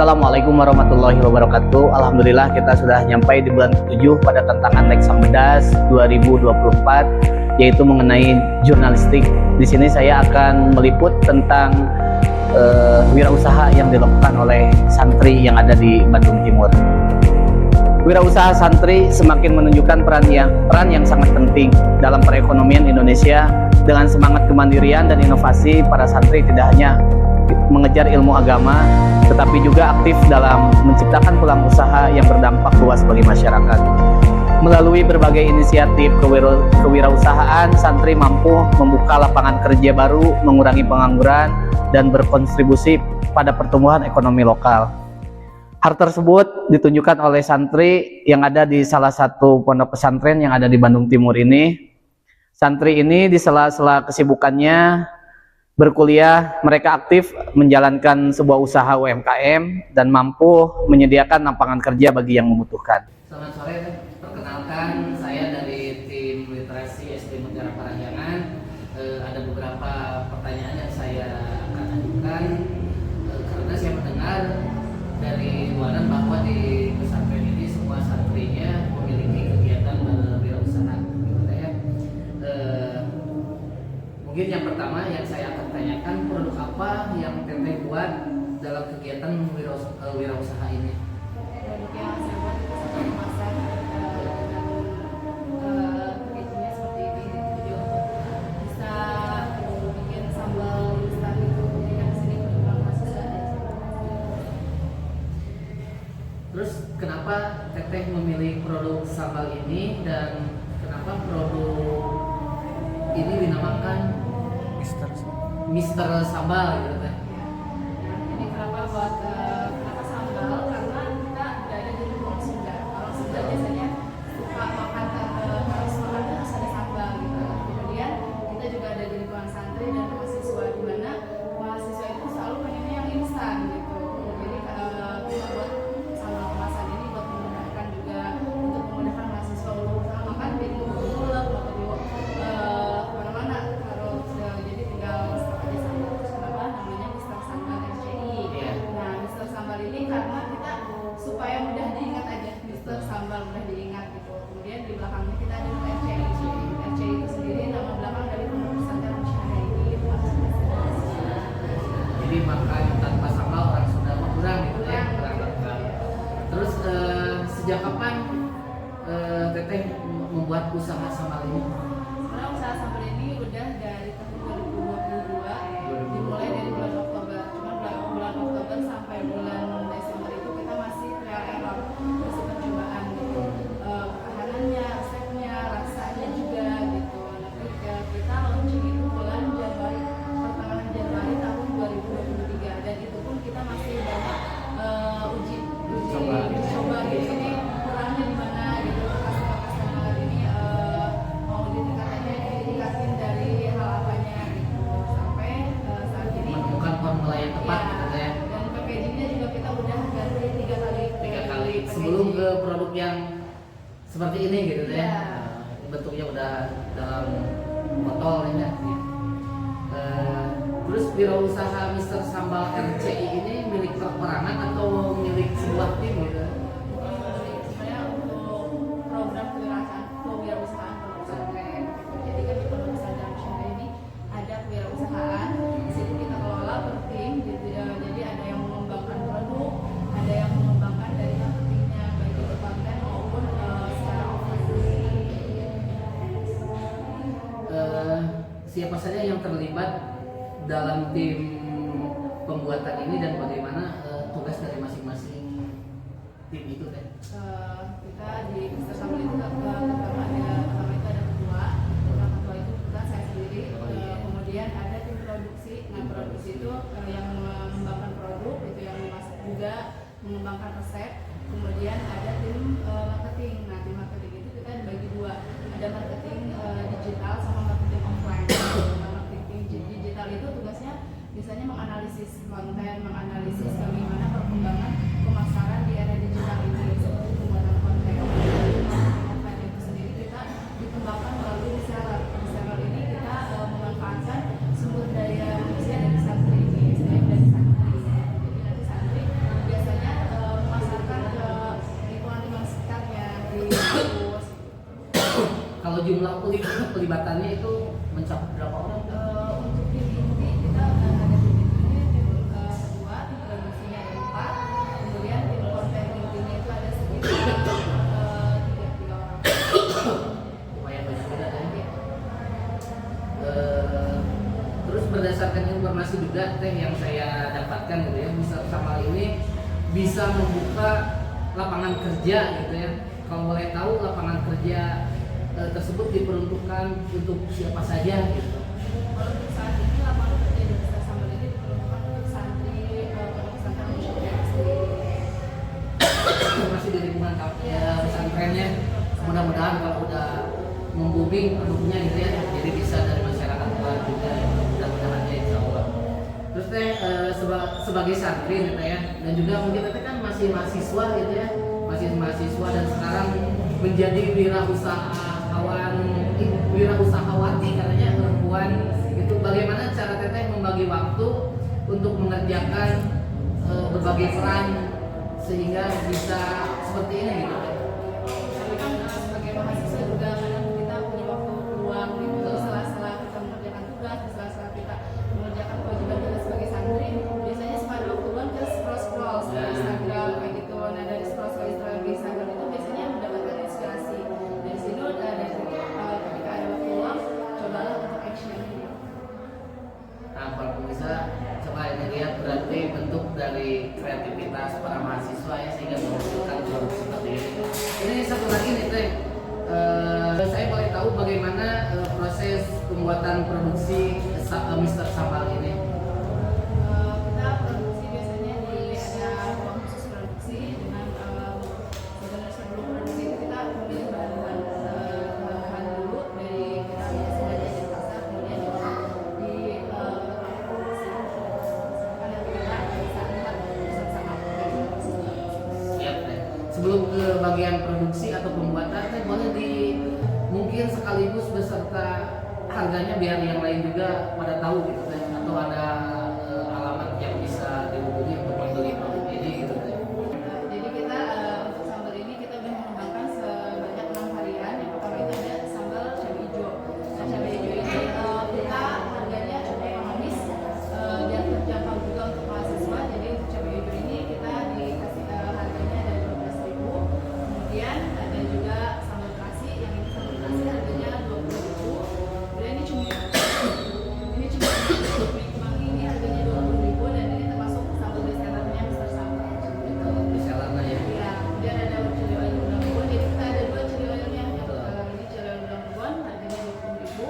Assalamualaikum warahmatullahi wabarakatuh. Alhamdulillah kita sudah nyampai di bulan ke-7 pada tantangan Lex Sambedas 2024, yaitu mengenai jurnalistik. Di sini saya akan meliput tentang wirausaha yang dilakukan oleh santri yang ada di Bandung Timur. Wirausaha santri semakin menunjukkan peran yang sangat penting dalam perekonomian Indonesia. Dengan semangat kemandirian dan inovasi, para santri tidak hanya mengejar ilmu agama, tetapi juga aktif dalam menciptakan peluang usaha yang berdampak luas bagi masyarakat. Melalui berbagai inisiatif kewirausahaan, santri mampu membuka lapangan kerja baru, mengurangi pengangguran, dan berkontribusi pada pertumbuhan ekonomi lokal. Hal tersebut ditunjukkan oleh santri yang ada di salah satu pondok pesantren yang ada di Bandung Timur ini. Santri ini di sela-sela kesibukannya berkuliah, mereka aktif menjalankan sebuah usaha UMKM dan mampu menyediakan lapangan kerja bagi yang membutuhkan. Selamat sore, perkenalkan saya dari tim literasi SD Mutiara Parahyangan. Ada beberapa pertanyaan yang saya akan ajukan karena saya mendengar dari luaran bahwa di pesantren ini semua santrinya memiliki kegiatan berwirausaha. Mungkin yang pertama yang saya akan tanyakan, produk apa yang Teteh buat dalam kegiatan wirausaha ini? Produk yang saya buat itu satu kemasan packagingnya seperti ini, jadi bisa bikin sambal instan itu. Jadi kan disini kebetulan masih ada. Terus kenapa Teteh memilih produk sambal ini dan kenapa produk ini dinamakan Mister Sambal gitu Teh? Ini kenapa sambal? Karena kita berada di lingkungan Sunda. Orang Sunda biasanya suka makan harus ada sambal gitu. Kemudian kita juga ada di lingkungan santri dan mahasiswa, di mana mahasiswa itu selalu pengennya yang instan gitu. Jadi kita buat sambal kemasan ini buat memudahkan juga, untuk memudahkan mahasiswa untuk makan jadi ulek atau di kemana-mana. Jadi tinggal aja sambal. Terus kenapa namanya Mister Sambal RCI? Nah, Mister Sambal ini karena kita supaya mudah diingat aja, Mister Sambal mudah diingat gitu. Kemudian di belakangnya kita ada nama RCI. RCI itu sendiri nama belakang dari Pondok Pesantren Syahrini gitu. Jadi makan tanpa sambal orang Sunda kurang gitu ya. Terus sejak kapan Teteh membuat usaha sambal ini? Sebenarnya usaha sambal ini udah dari tahun 2022, dimulai dari bulan Oktober. Cuman bulan Oktober sampai bulan Desember itu kita masih trial error, masih percobaan gitu. Ketahanannya, resepnya, rasanya juga gitu. Nanti kita launching itu bulan Januari, pertengahan Januari tahun 2023, dan itu pun kita masih banyak uji coba gitu. Ini kurangnya di mana gitu, customer ini mau ditingkatin dari hal apanya gitu, sampai saat ini Menemukan formula yang tepat gitu ya. Dan packagingnya juga kita udah ganti 3 kali Sebelum ke produk yang seperti ini gitu ya. Ya. Bentuknya udah dalam botol ya. Terus wirausaha Mister Sambal RCI ini milik perorangan atau milik sebuah tim gitu? Sebenarnya untuk program kewirausahaan pondok pesantren gitu. Jadi kan di pondok pesantren Syahrini ini ada kewirausahaan. Di situ kita kelola per tim gitu ya. Jadi ada yang mengembangkan produk, ada yang mengembangkan dari marketingnya, baik itu konten maupun secara offline. Siapa saja yang terlibat dalam tim pembuatan ini dan bagaimana tugas dari masing-masing tim itu Teh? Kita di Mister Sambal itu pertama ada ketua itu bukan saya sendiri. Kemudian ada tim produksi. Nah, produksi itu yang mengembangkan produk, itu yang memasak juga, mengembangkan resep. Kemudian ada tim marketing. Nah, tim marketing itu kita dibagi dua, ada marketing digital sama marketing offline. Marketing digital itu tugasnya biasanya menganalisis konten, menganalisis bagaimana perkembangan pemasaran di era digital ini, seperti pembuatan konten. Offline itu sendiri kita dikembangkan melalui reseller. Reseller ini kita memanfaatkan sumber daya manusia dari santri ini, dari santri. Jadi nanti santri biasanya pelibatannya itu mencakup berapa orang? Untuk tim inti kita ada tim intinya tim kedua, tim produksinya ada 4, kemudian tim konten intinya itu ada sekitar 3 orang. Lumayan banyak juga kan? Iya. Terus berdasarkan informasi juga teh yang saya dapatkan gitu ya, Mister Samal ini bisa membuka lapangan kerja gitu ya. Kalau boleh tahu lapangan kerja tersebut diperuntukkan untuk siapa saja gitu. Kalau untuk saat ini lapangan kerja di Mister Samal ini diperuntukkan untuk santri pondok pesantren Musyrik Masih di lingkungan pesantrennya. Mudah-mudahan kalau udah membuming produknya gitu ya, jadi bisa dari masyarakat luar juga ya. Mudah-mudahan ya insya Allah. Terus teh sebagai santri gitu ya, dan juga mungkin teh kan masih mahasiswa gitu ya, masih mahasiswa dan sekarang menjadi wirausahawati katanya perempuan itu, bagaimana cara teteh membagi waktu untuk mengerjakan berbagai peran sehingga bisa seperti ini gitu. Tapi kan sebagai mahasiswa juga kadang kita punya waktu luang gitu, di sela-sela kita mengerjakan tugas, di sela-sela kita mengerjakan kewajiban kita sebagai santri, biasanya suka ada waktu luang kita scroll Instagram kayak gitu. Nah dari scroll Instagram itu biasanya mendapatkan inspirasi dari situ. Dari ketika ada waktu luang, cobalah untuk action gitu. Nah, para pemirsa, coba ini lihat berarti bentuk dari kreativitas para mahasiswa ya, sehingga menghasilkan produk seperti ini. Ini satu lagi nih teh, saya boleh tahu bagaimana proses pembuatan produksi Mister Samal ini? Kita produksi biasanya ada ruang khusus produksi dengan sebenarnya sebelum produksi itu kita memilih bahan-bahan dulu dari kita biasa belanja di pasar, kemudian di produksi karena kita bisa lihat bersama Siap teh. Sebelum ke bagian produksi atau pembuatan teh boleh mungkin sekaligus beserta harganya biar yang lain juga pada tahu gitu teh, atau ada alamat yang bisa dihubungi untuk membeli produk ini gitu teh. Jadi kita untuk sambal ini kita udah mengembangkan sebanyak 6 varian. Yang pertama itu ada sambal cabai hijau. Nah, cabai hijau ini kita harganya cukup ekonomis, biar terjangkau juga untuk mahasiswa. Jadi untuk cabai hijau ini kita dikasih harganya ada 12.000. Kemudian ada juga sambal terasi, yang ini sambal terasi harganya 20.000. Kemudian ini cumi kemangi ini harganya 20.000, dan ini termasuk sambal bestsellernya Mister Samal. Itu misalnya ya. Ya, kemudian ada cili oil udang rebon. Jadi kita ada 2 cili oilnya. Ini cili oil udang rebon harganya 20.000.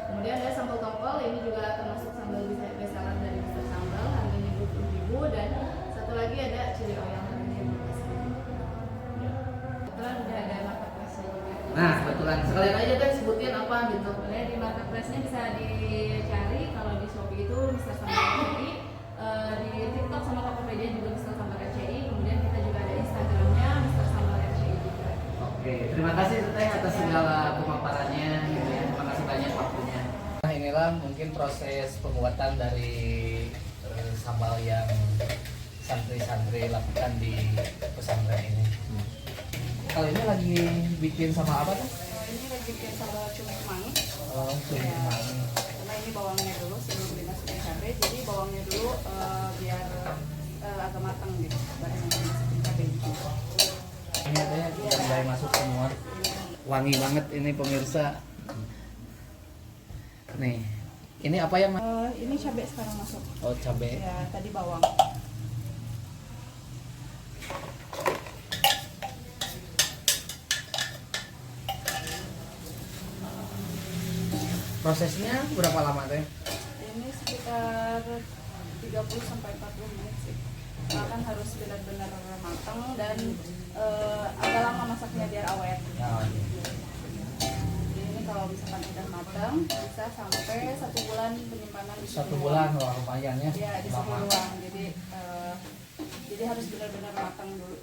Kemudian ada sambal tongkol, ini juga termasuk sambal bestseller dari Mister Sambal, harganya 20.000. Dan satu lagi ada cili oil harganya 15.000. Kebetulan udah ada marketplace-nya juga. Nah, kebetulan sekalian aja kan sebutin apa gitu. Boleh di marketplace-nya bisa dicari, kalau di Shopee itu Mister Sambal RCI, di TikTok sama Tokopedia juga Mister Sambal RCI, kemudian kita juga ada Instagramnya Mister Sambal RCI juga. Oke, terima kasih Teteh atas segala pemaparannya gitu ya. Terima kasih banyak waktunya. Nah, inilah mungkin proses pembuatan dari sambal yang santri-santri lakukan di pesantren ini. Kali ini lagi bikin sama apa tuh? Ini lagi bikin sambal cumi kemangi. Oh, cumi kemangi. Karena ini bawangnya dulu sebelum dimasukin cabai, jadi bawangnya dulu biar agak matang gitu, baru nanti dimasukin cabai gitu. Ini adanya udah mulai masuk semua. Wangi banget ini pemirsa. Nih, ini apa yang Ini cabai sekarang masuk. oh cabai. Ya, tadi bawang. Prosesnya berapa lama teh? Ini sekitar 30 sampai 40 menit sih. Kan harus benar-benar matang dan agak lama masaknya biar awet. Ya, Jadi ini kalau misalkan udah matang bisa sampai 1 bulan penyimpanan di suhu 1 bulan, wah lumayan ya. Ya, di suhu Lama. ruang. Jadi harus benar-benar matang dulu.